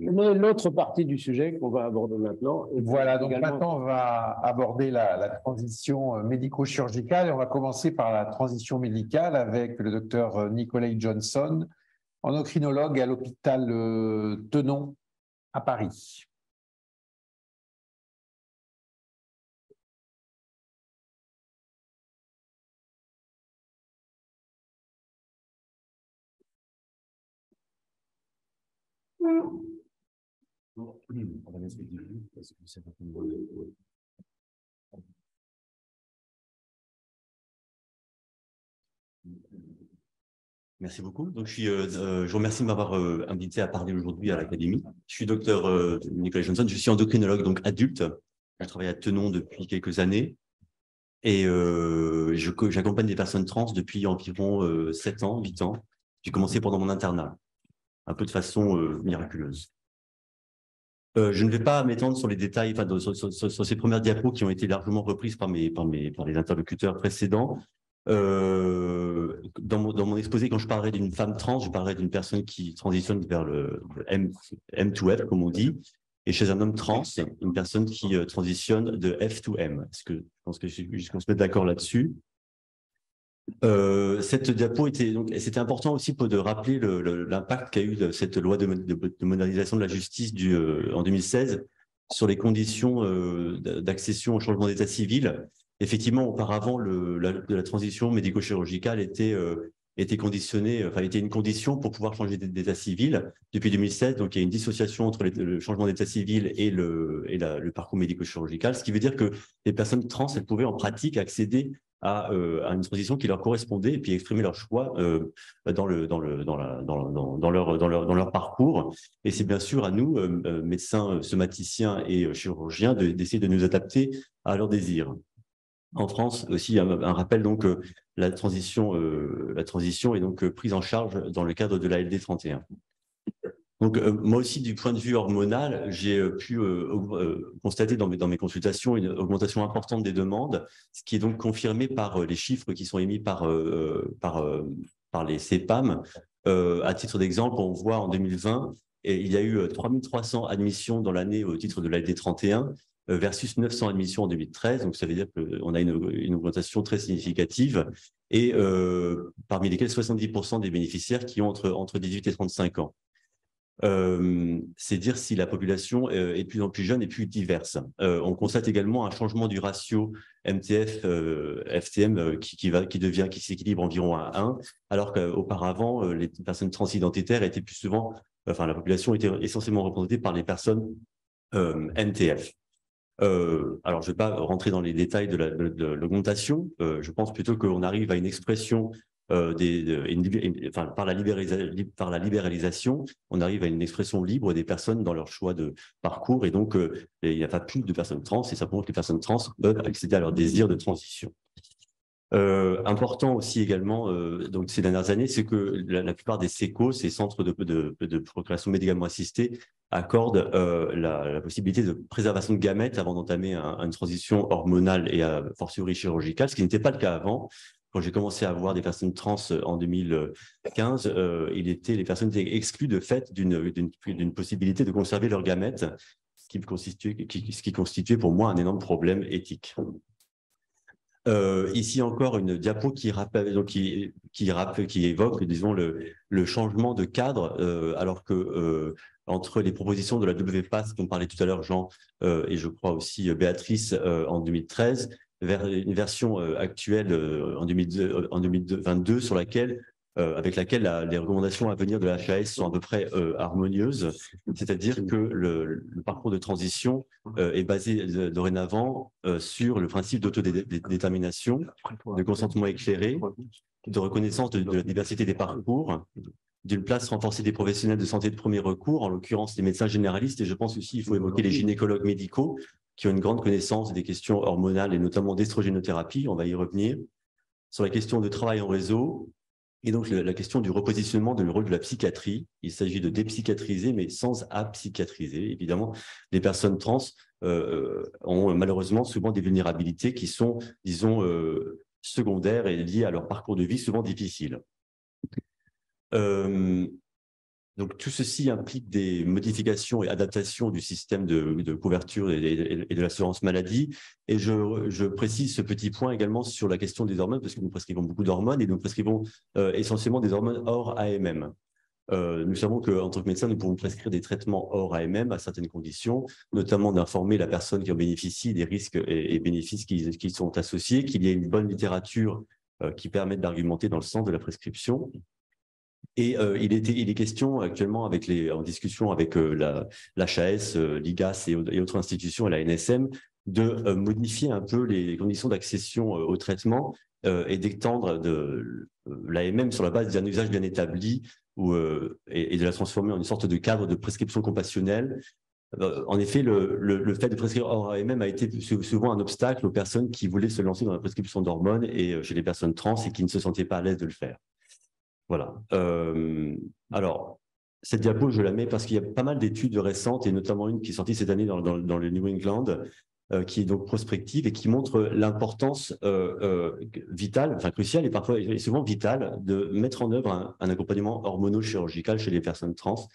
L'autre partie du sujet qu'on va aborder maintenant. Voilà, donc maintenant, on va aborder la transition médico-chirurgicale et on va commencer par la transition médicale avec le docteur Nicolai Johnson, endocrinologue à l'hôpital Tenon à Paris. Merci beaucoup. Donc, je vous remercie de m'avoir invité à parler aujourd'hui à l'Académie. Je suis docteur Nicolas Johnson, je suis endocrinologue donc adulte. Je travaille à Tenon depuis quelques années et j'accompagne des personnes trans depuis environ 7 ans, 8 ans. J'ai commencé pendant mon internat, un peu de façon miraculeuse. Je ne vais pas m'étendre sur les détails, enfin, sur ces premières diapos qui ont été largement reprises par les interlocuteurs précédents. Dans mon exposé, quand je parlerai d'une femme trans, je parlerai d'une personne qui transitionne vers le M2F, comme on dit, et chez un homme trans, une personne qui transitionne de F to M. Je pense que qu'on se met d'accord là-dessus. Cette diapo c'était important aussi de rappeler l'impact qu'a eu cette loi de modernisation de la justice en 2016 sur les conditions d'accession au changement d'état civil. Effectivement, auparavant, la transition médico-chirurgicale était conditionnée, enfin, était une condition pour pouvoir changer d'état civil. Depuis 2016, donc il y a une dissociation entre le changement d'état civil et le parcours médico-chirurgical, ce qui veut dire que les personnes trans, elles pouvaient en pratique accéder à une transition qui leur correspondait et puis exprimer leur choix dans leur parcours. Et c'est bien sûr à nous, médecins, somaticiens et chirurgiens, d'essayer de nous adapter à leurs désirs. En France aussi, un rappel, donc, la transition est donc prise en charge dans le cadre de la LD 31. Donc, moi aussi, du point de vue hormonal, j'ai pu constater dans mes consultations une augmentation importante des demandes, ce qui est donc confirmé par les chiffres qui sont émis par les CEPAM. À titre d'exemple, on voit en 2020, il y a eu 3300 admissions dans l'année au titre de l'ALD 31 versus 900 admissions en 2013. Donc, ça veut dire qu'on a une augmentation très significative et parmi lesquels 70% des bénéficiaires qui ont entre 18 et 35 ans. C'est dire si la population est de plus en plus jeune et plus diverse. On constate également un changement du ratio MTF-FTM qui s'équilibre environ à 1, alors qu'auparavant, les personnes transidentitaires étaient plus souvent, enfin la population était essentiellement représentée par les personnes MTF. Alors, je ne vais pas rentrer dans les détails de l'augmentation. Je pense plutôt qu'on arrive à une expression par la libéralisation, on arrive à une expression libre des personnes dans leur choix de parcours. Et donc, il n'y a pas plus de personnes trans, et ça prouve que les personnes trans peuvent accéder à leur désir de transition. Important aussi également, donc ces dernières années, c'est que la plupart des CECO, ces centres de procréation médicalement assistée, accordent la possibilité de préservation de gamètes avant d'entamer une transition hormonale et a fortiori chirurgicale, ce qui n'était pas le cas avant. Quand j'ai commencé à voir des personnes trans en 2015, les personnes étaient exclues de fait d'une possibilité de conserver leurs gamètes, ce qui constituait pour moi un énorme problème éthique. Ici encore une diapo qui évoque, disons, le changement de cadre, alors que entre les propositions de la WPATH dont parlait tout à l'heure Jean et je crois aussi Béatrice en 2013, vers une version actuelle en 2022 sur avec laquelle les recommandations à venir de la HAS sont à peu près harmonieuses, c'est-à-dire que le parcours de transition est basé dorénavant sur le principe d'autodétermination, de consentement éclairé, de reconnaissance de la diversité des parcours, d'une place renforcée des professionnels de santé de premier recours, en l'occurrence les médecins généralistes, et je pense aussi il faut évoquer les gynécologues médicaux qui ont une grande connaissance des questions hormonales et notamment d'estrogénothérapie, on va y revenir, sur la question de travail en réseau, et donc la question du repositionnement du rôle de la psychiatrie. Il s'agit de dépsychiatriser, mais sans apsychiatriser. Évidemment, les personnes trans ont malheureusement souvent des vulnérabilités qui sont, disons, secondaires et liées à leur parcours de vie souvent difficile. Donc, tout ceci implique des modifications et adaptations du système de couverture et de l'assurance maladie. Et je précise ce petit point également sur la question des hormones, parce que nous prescrivons beaucoup d'hormones et nous prescrivons essentiellement des hormones hors AMM. Nous savons qu'en tant que médecin, nous pouvons prescrire des traitements hors AMM à certaines conditions, notamment d'informer la personne qui en bénéficie des risques et bénéfices qui sont associés, qu'il y ait une bonne littérature qui permette d'argumenter dans le sens de la prescription. Et il est question actuellement en discussion avec l'HAS, l'IGAS et autres institutions et la NSM de modifier un peu les conditions d'accession au traitement et d'étendre l'AMM sur la base d'un usage bien établi et de la transformer en une sorte de cadre de prescription compassionnelle. En effet, le fait de prescrire hors AMM a été souvent un obstacle aux personnes qui voulaient se lancer dans la prescription d'hormones et chez les personnes trans et qui ne se sentaient pas à l'aise de le faire. Voilà. Alors, cette diapo, je la mets parce qu'il y a pas mal d'études récentes, et notamment une qui est sortie cette année dans le New England, qui est donc prospective et qui montre l'importance vitale, enfin cruciale et parfois et souvent vitale, de mettre en œuvre un accompagnement hormono-chirurgical chez les personnes trans,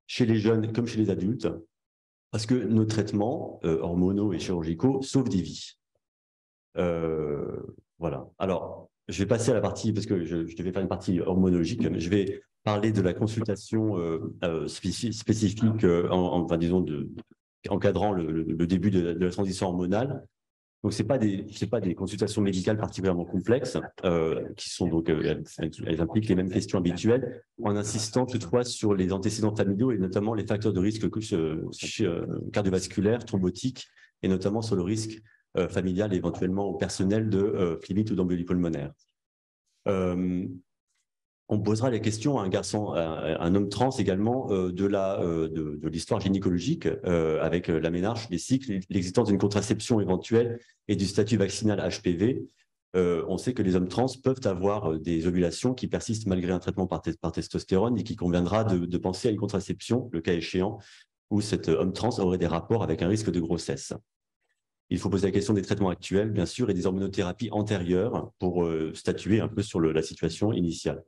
chez les jeunes comme chez les adultes, parce que nos traitements hormonaux et chirurgicaux sauvent des vies. Voilà. Alors, je vais passer à la partie, parce que je devais faire une partie hormonologique, mais je vais parler de la consultation spécifique, enfin, disons, encadrant le début de la transition hormonale. Donc, ce n'est pas des consultations médicales particulièrement complexes, qui sont donc, elles impliquent les mêmes questions habituelles, en insistant toutefois sur les antécédents familiaux et notamment les facteurs de risque cardiovasculaires, thrombotiques, et notamment sur le risque familial et éventuellement au personnel de phlébite ou d'embolie pulmonaire. On posera la question à un homme trans également de l'histoire gynécologique avec la ménarche, les cycles, l'existence d'une contraception éventuelle et du statut vaccinal HPV. On sait que les hommes trans peuvent avoir des ovulations qui persistent malgré un traitement par testostérone et qu'il conviendra de penser à une contraception, le cas échéant, où cet homme trans aurait des rapports avec un risque de grossesse. Il faut poser la question des traitements actuels, bien sûr, et des hormonothérapies antérieures pour statuer un peu sur la situation initiale.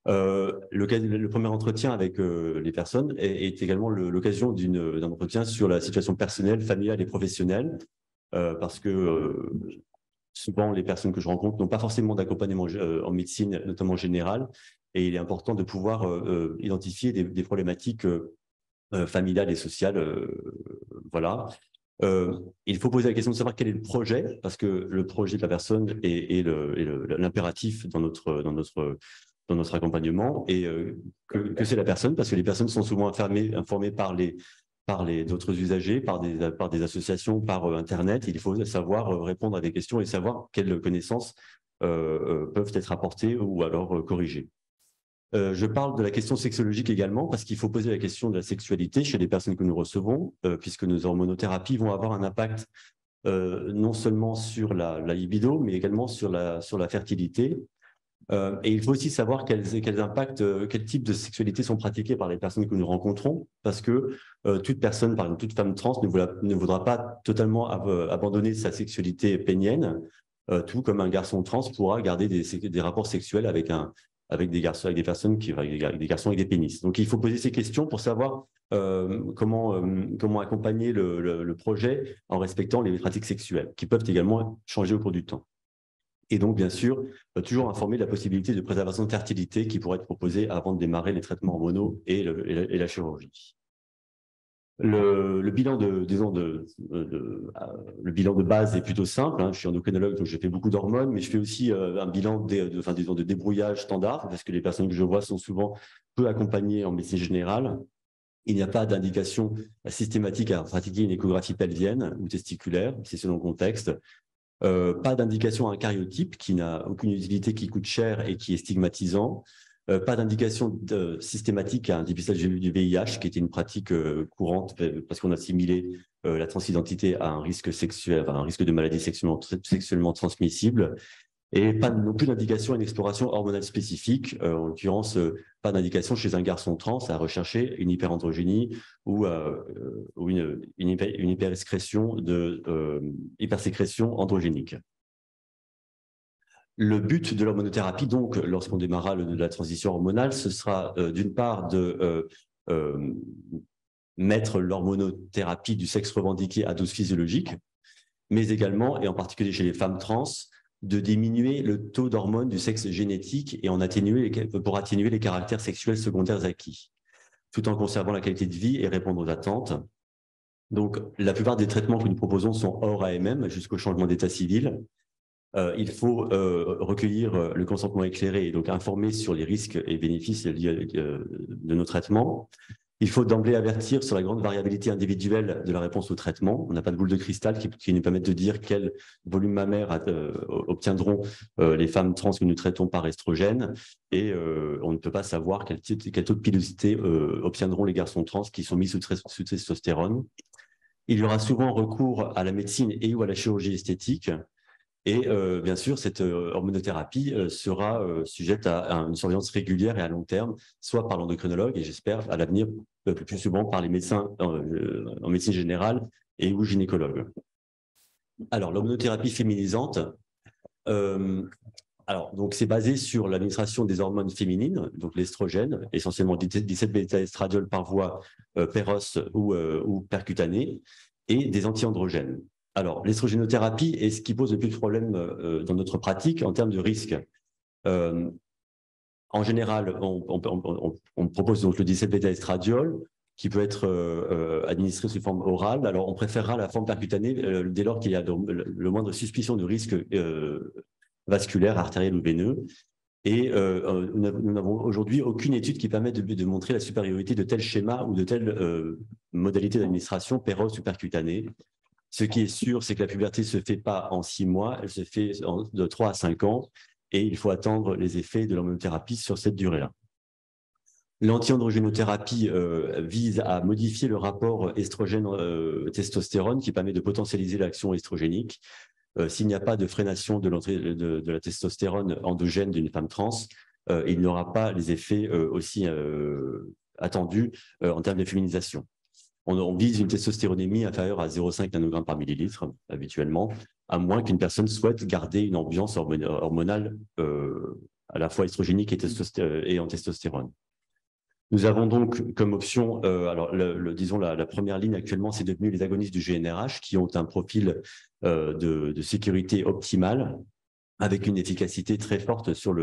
Le premier entretien avec les personnes est également l'occasion d'un entretien sur la situation personnelle, familiale et professionnelle, parce que souvent les personnes que je rencontre n'ont pas forcément d'accompagnement en médecine, notamment générale, et il est important de pouvoir identifier des problématiques familiales et sociales. Voilà. Il faut poser la question de savoir quel est le projet, parce que le projet de la personne est l'impératif dans notre accompagnement, et que c'est la personne, parce que les personnes sont souvent informées par d'autres usagers, par des associations, par Internet. Il faut savoir répondre à des questions et savoir quelles connaissances peuvent être apportées ou alors corrigées. Je parle de la question sexologique également, parce qu'il faut poser la question de la sexualité chez les personnes que nous recevons, puisque nos hormonothérapies vont avoir un impact non seulement sur la libido, mais également sur la fertilité. Et il faut aussi savoir quels types de sexualité sont pratiqués par les personnes que nous rencontrons, parce que toute personne, par exemple toute femme trans, ne voudra pas totalement abandonner sa sexualité pénienne, tout comme un garçon trans pourra garder des rapports sexuels avec des garçons, avec des personnes avec des garçons avec des pénis. Donc il faut poser ces questions pour savoir comment accompagner le projet en respectant les pratiques sexuelles, qui peuvent également changer au cours du temps. Et donc, bien sûr, toujours informer de la possibilité de préservation de fertilité qui pourrait être proposée avant de démarrer les traitements hormonaux et la chirurgie. Le bilan le bilan de base est plutôt simple. Je suis endocrinologue, donc je fais beaucoup d'hormones, mais je fais aussi un bilan de débrouillage standard, parce que les personnes que je vois sont souvent peu accompagnées en médecine générale. Il n'y a pas d'indication systématique à pratiquer une échographie pelvienne ou testiculaire, c'est selon le contexte. Pas d'indication à un cariotype qui n'a aucune utilité, qui coûte cher et qui est stigmatisant. Pas d'indication systématique à un dépistage du VIH, qui était une pratique courante parce qu'on assimilait la transidentité à un risque sexuel, un risque de maladie sexuellement transmissible. Et pas non plus d'indication à une exploration hormonale spécifique, en l'occurrence, pas d'indication chez un garçon trans à rechercher une hyperandrogénie ou une hypersécrétion androgénique. Le but de l'hormonothérapie, donc, lorsqu'on démarrera la transition hormonale, ce sera d'une part de mettre l'hormonothérapie du sexe revendiqué à dose physiologique, mais également, et en particulier chez les femmes trans, de diminuer le taux d'hormones du sexe génétique et pour atténuer les caractères sexuels secondaires acquis, tout en conservant la qualité de vie et répondre aux attentes. Donc, la plupart des traitements que nous proposons sont hors AMM jusqu'au changement d'état civil. Il faut recueillir le consentement éclairé et donc informer sur les risques et bénéfices liés de nos traitements. Il faut d'emblée avertir sur la grande variabilité individuelle de la réponse au traitement. On n'a pas de boule de cristal qui nous permette de dire quel volume mammaire obtiendront les femmes trans que nous traitons par estrogène, et on ne peut pas savoir quel taux de pilosité obtiendront les garçons trans qui sont mis sous testostérone. Il y aura souvent recours à la médecine et ou à la chirurgie esthétique. Et bien sûr, cette hormonothérapie sera sujette à une surveillance régulière et à long terme, soit par l'endocrinologue et j'espère à l'avenir plus souvent par les médecins en médecine générale et ou gynécologues. Alors, l'hormonothérapie féminisante, donc c'est basé sur l'administration des hormones féminines, donc l'estrogène, essentiellement 17-bêta-estradiol par voie péros ou percutanée, et des anti-androgènes. Alors, l'estrogénothérapie est ce qui pose le plus de problèmes dans notre pratique en termes de risque. En général, on propose donc le 17-bêta-estradiol qui peut être administré sous forme orale. Alors, on préférera la forme percutanée dès lors qu'il y a le moindre suspicion de risque vasculaire, artériel ou veineux. Et nous n'avons aujourd'hui aucune étude qui permette de montrer la supériorité de tel schéma ou de telle modalité d'administration, péros ou percutanée. Ce qui est sûr, c'est que la puberté ne se fait pas en 6 mois, elle se fait de 3 à 5 ans, et il faut attendre les effets de l'hormonothérapie sur cette durée-là. L'anti-androgénothérapie vise à modifier le rapport estrogène-testostérone qui permet de potentialiser l'action estrogénique. S'il n'y a pas de freination de la testostérone endogène d'une femme trans, il n'y aura pas les effets aussi attendus en termes de féminisation. On vise une testostéronémie inférieure à 0,5 nanogrammes par millilitre habituellement, à moins qu'une personne souhaite garder une ambiance hormonale à la fois estrogénique et en testostérone. Nous avons donc comme option, disons la première ligne actuellement, c'est devenu les agonistes du GnRH qui ont un profil de sécurité optimale avec une efficacité très forte sur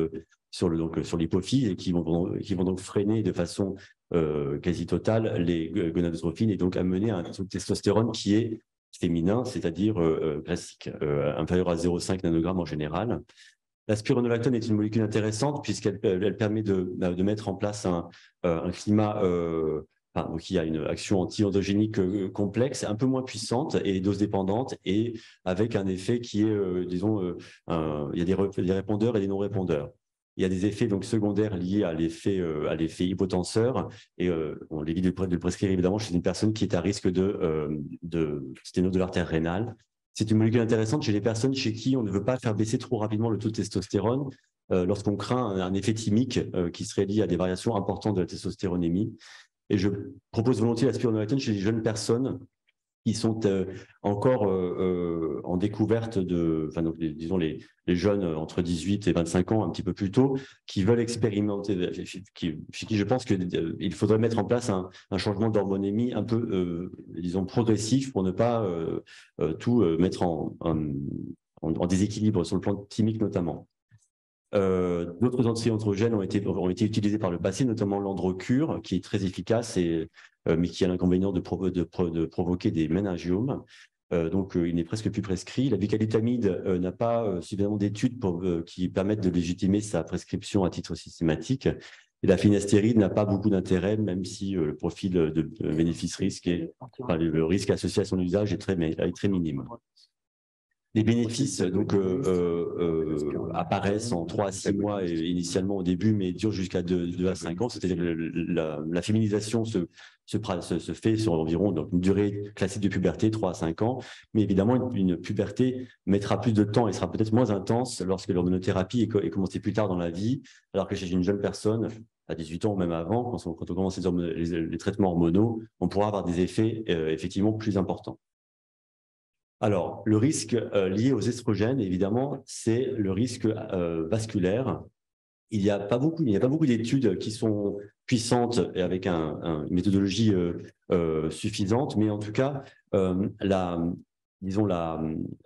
l'hypophyse et qui vont donc freiner de façon quasi totale les gonadotropines et donc amener un taux de testostérone qui est féminin, c'est-à-dire classique, inférieur à 0,5 nanogrammes en général. La spironolactone est une molécule intéressante puisqu'elle permet de mettre en place un climat qui a une action anti-androgénique complexe, un peu moins puissante et dose dépendante, et avec un effet qui est, disons, il y a des répondeurs et des non-répondeurs. Il y a des effets donc secondaires liés à l'effet hypotenseur, et on évite de le prescrire évidemment chez une personne qui est à risque de sténose de l'artère rénale. C'est une molécule intéressante chez les personnes chez qui on ne veut pas faire baisser trop rapidement le taux de testostérone lorsqu'on craint un effet thymique qui serait lié à des variations importantes de la testostéronémie. Et je propose volontiers la spironolactone chez les jeunes personnes qui sont encore en découverte disons les jeunes entre 18 et 25 ans, un petit peu plus tôt, qui veulent expérimenter, chez qui je pense qu'il faudrait mettre en place un changement d'hormonémie un peu, disons, progressif pour ne pas tout mettre en déséquilibre sur le plan thymique notamment. D'autres anti-androgènes ont été utilisés par le passé, notamment l'androcure, qui est très efficace, mais qui a l'inconvénient de provoquer des méningiomes. Donc, il n'est presque plus prescrit. La bicalutamide n'a pas suffisamment d'études qui permettent de légitimer sa prescription à titre systématique. Et la finastéride n'a pas beaucoup d'intérêt, même si le profil de bénéfice-risque, le risque associé à son usage est très minime. Les bénéfices donc, apparaissent en 3 à 6 mois initialement au début, mais durent jusqu'à 2 à 5 ans. C'est-à-dire que la féminisation se fait sur environ donc, une durée classique de puberté, 3 à 5 ans. Mais évidemment, une puberté mettra plus de temps et sera peut-être moins intense lorsque l'hormonothérapie est commencée plus tard dans la vie, alors que chez une jeune personne, à 18 ans ou même avant, quand on commence les traitements hormonaux, on pourra avoir des effets effectivement plus importants. Alors, le risque lié aux estrogènes, évidemment, c'est le risque vasculaire. Il n'y a pas beaucoup d'études qui sont puissantes et avec une méthodologie suffisante, mais en tout cas,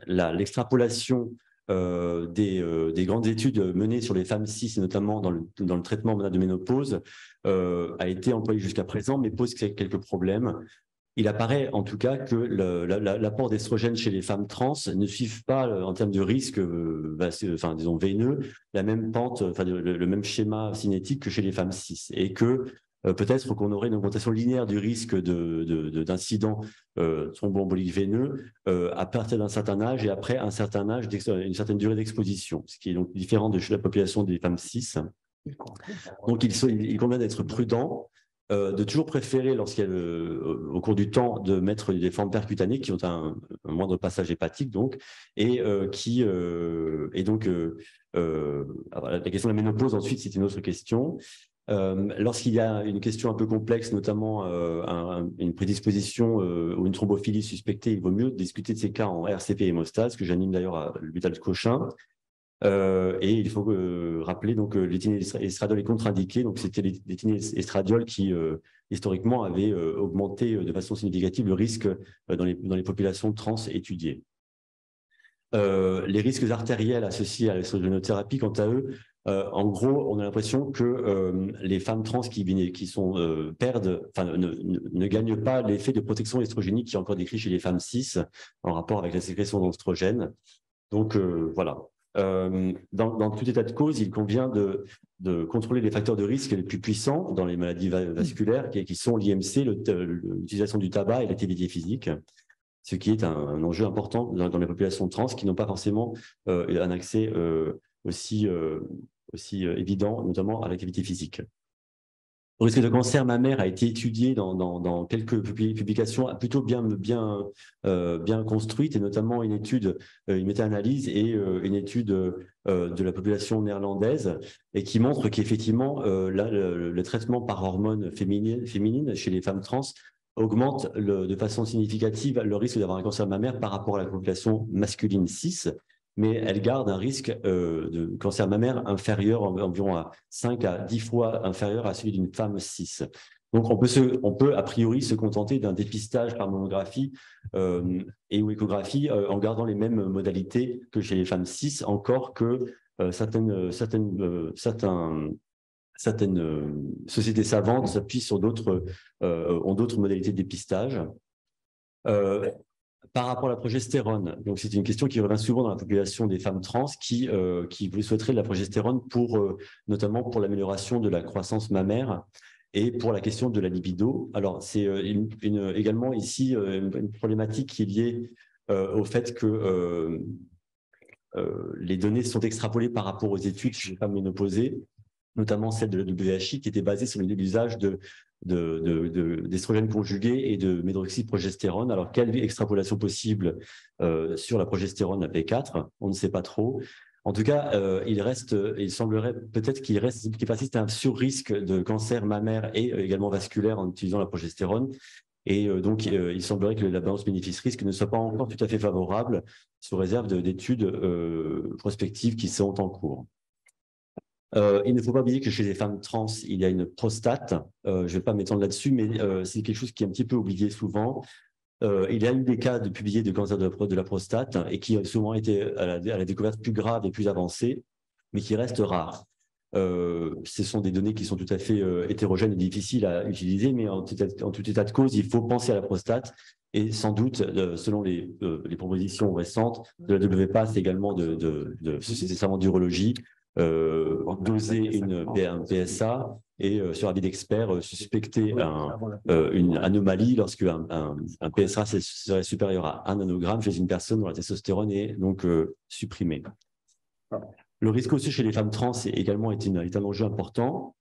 l'extrapolation des grandes études menées sur les femmes cis, et notamment dans le traitement de ménopause, a été employée jusqu'à présent, mais pose quelques problèmes. Il apparaît en tout cas que l'apport d'estrogène chez les femmes trans ne suivent pas en termes de risque, disons veineux, la même pente, le même schéma cinétique que chez les femmes cis, et que peut-être qu'on aurait une augmentation linéaire du risque d'incident thromboembolique veineux à partir d'un certain âge et après un certain âge, une certaine durée d'exposition, ce qui est donc différent de chez la population des femmes cis. Donc il convient d'être prudent. De toujours préférer, lorsqu'il y a au cours du temps, de mettre des formes percutanées qui ont un moindre passage hépatique, donc, la question de la ménopause, ensuite, c'est une autre question. Lorsqu'il y a une question un peu complexe, notamment une prédisposition ou une thrombophilie suspectée, il vaut mieux discuter de ces cas en RCP hémostase, que j'anime d'ailleurs à l'hôpital de Cochin. Et il faut rappeler donc l'éthylène-estradiol est contre-indiqué. Donc c'était l'éthylène-estradiol qui historiquement avait augmenté de façon significative le risque dans les populations trans étudiées. Les risques artériels associés à l'estrogénothérapie, quant à eux, en gros, on a l'impression que les femmes trans qui ne gagnent pas l'effet de protection estrogénique qui est encore décrit chez les femmes cis en rapport avec la sécrétion d'oestrogène. Donc voilà. Dans tout état de cause, il convient de contrôler les facteurs de risque les plus puissants dans les maladies vasculaires qui sont l'IMC, l'utilisation du tabac et l'activité physique, ce qui est un enjeu important dans les populations trans qui n'ont pas forcément un accès aussi évident, notamment à l'activité physique. Le risque de cancer mammaire a été étudié dans quelques publications plutôt bien construites, et notamment une méta-analyse et une étude de la population néerlandaise, et qui montre qu'effectivement, le traitement par hormones féminines chez les femmes trans augmente de façon significative le risque d'avoir un cancer mammaire par rapport à la population masculine cis, mais elle garde un risque de cancer mammaire inférieur, environ à 5 à 10 fois inférieur à celui d'une femme cis. Donc, on peut a priori se contenter d'un dépistage par mammographie et ou échographie en gardant les mêmes modalités que chez les femmes cis, encore que certaines sociétés savantes s'appuient sur ont d'autres modalités de dépistage. Par rapport à la progestérone, donc c'est une question qui revient souvent dans la population des femmes trans qui souhaiteraient de la progestérone notamment pour l'amélioration de la croissance mammaire et pour la question de la libido. Alors c'est également ici une problématique qui est liée au fait que les données sont extrapolées par rapport aux études chez les femmes ménopausées, notamment celle de la WHI qui était basée sur l'usage d'estrogènes conjugués et de médroxyprogestérone. Alors, quelle extrapolation possible sur la progestérone AP4? On ne sait pas trop. En tout cas, il semblerait peut-être qu'il persiste un sur-risque de cancer mammaire et également vasculaire en utilisant la progestérone. Et donc, il semblerait que la balance bénéfice-risque ne soit pas encore tout à fait favorable, sous réserve d'études prospectives qui sont en cours. Il ne faut pas oublier que chez les femmes trans, il y a une prostate. Je ne vais pas m'étendre là-dessus, mais c'est quelque chose qui est un petit peu oublié souvent. Il y a eu des cas publiés de cancer de la prostate et qui ont souvent été à la découverte plus grave et plus avancée, mais qui restent rares. Ce sont des données qui sont tout à fait hétérogènes et difficiles à utiliser, mais en tout état de cause, il faut penser à la prostate. Et sans doute, selon les propositions récentes de la WPATH, également de Société savante d'urologie, doser un PSA et sur avis d'expert suspecter une anomalie lorsque un PSA serait supérieur à 1 nanogramme chez une personne dont la testostérone est donc supprimée. Le risque aussi chez les femmes trans est un enjeu important.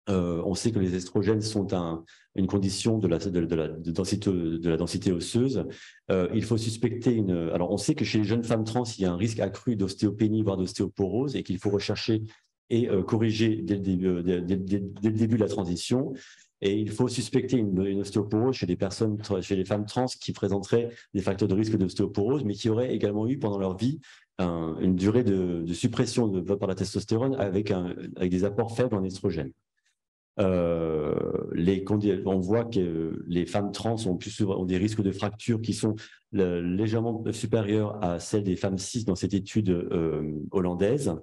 On sait que les estrogènes sont une condition de la densité osseuse. Il faut suspecter alors, on sait que chez les jeunes femmes trans, il y a un risque accru d'ostéopénie, voire d'ostéoporose, et qu'il faut rechercher et corriger dès le début de la transition. Et il faut suspecter une ostéoporose chez les femmes trans qui présenteraient des facteurs de risque d'ostéoporose, mais qui auraient également eu pendant leur vie une durée de suppression par la testostérone avec des apports faibles en estrogène. On voit que les femmes trans ont des risques de fractures qui sont légèrement supérieurs à celles des femmes cis dans cette étude hollandaise.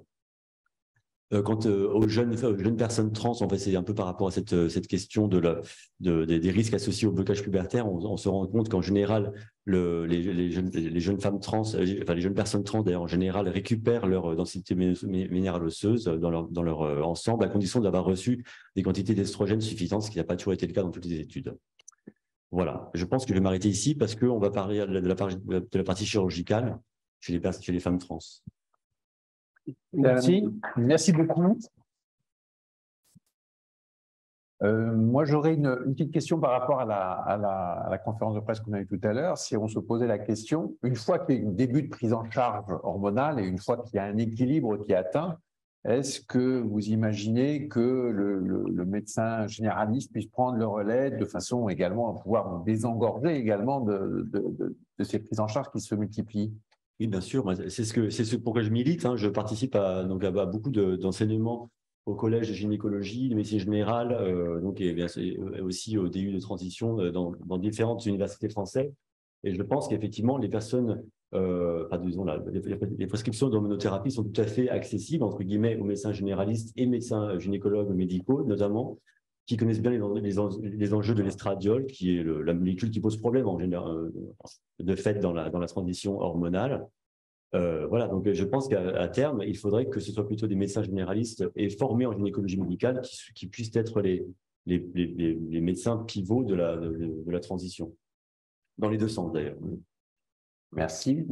Quant aux jeunes personnes trans, en fait, c'est un peu par rapport à cette question des risques associés au blocage pubertaire. On se rend compte qu'en général, les jeunes femmes trans, enfin les jeunes personnes trans d'ailleurs en général récupèrent leur densité minérale osseuse dans leur ensemble, à condition d'avoir reçu des quantités d'estrogène suffisantes, ce qui n'a pas toujours été le cas dans toutes les études. Voilà, je pense que je vais m'arrêter ici parce qu'on va parler de la partie chirurgicale chez les femmes trans. Merci beaucoup. Moi, j'aurais une petite question par rapport à la conférence de presse qu'on a eue tout à l'heure. Si on se posait la question, une fois qu'il y a un début de prise en charge hormonale et une fois qu'il y a un équilibre qui est atteint, est-ce que vous imaginez que le médecin généraliste puisse prendre le relais de façon également à pouvoir désengorger également de ces prises en charge qui se multiplient? Oui, bien sûr, c'est ce pourquoi je milite. Hein. Je participe à beaucoup d'enseignements au collège de gynécologie, de médecine générale, et aussi au DU de transition dans différentes universités françaises. Et je pense qu'effectivement, les personnes, les prescriptions d'hormonothérapie sont tout à fait accessibles, entre guillemets, aux médecins généralistes et médecins gynécologues médicaux, notamment, qui connaissent bien les enjeux de l'estradiol, qui est la molécule qui pose problème en général, de fait dans la transition hormonale. Voilà, donc je pense qu'à terme, il faudrait que ce soit plutôt des médecins généralistes et formés en gynécologie médicale qui puissent être les médecins pivots de la transition, dans les deux sens d'ailleurs. Merci.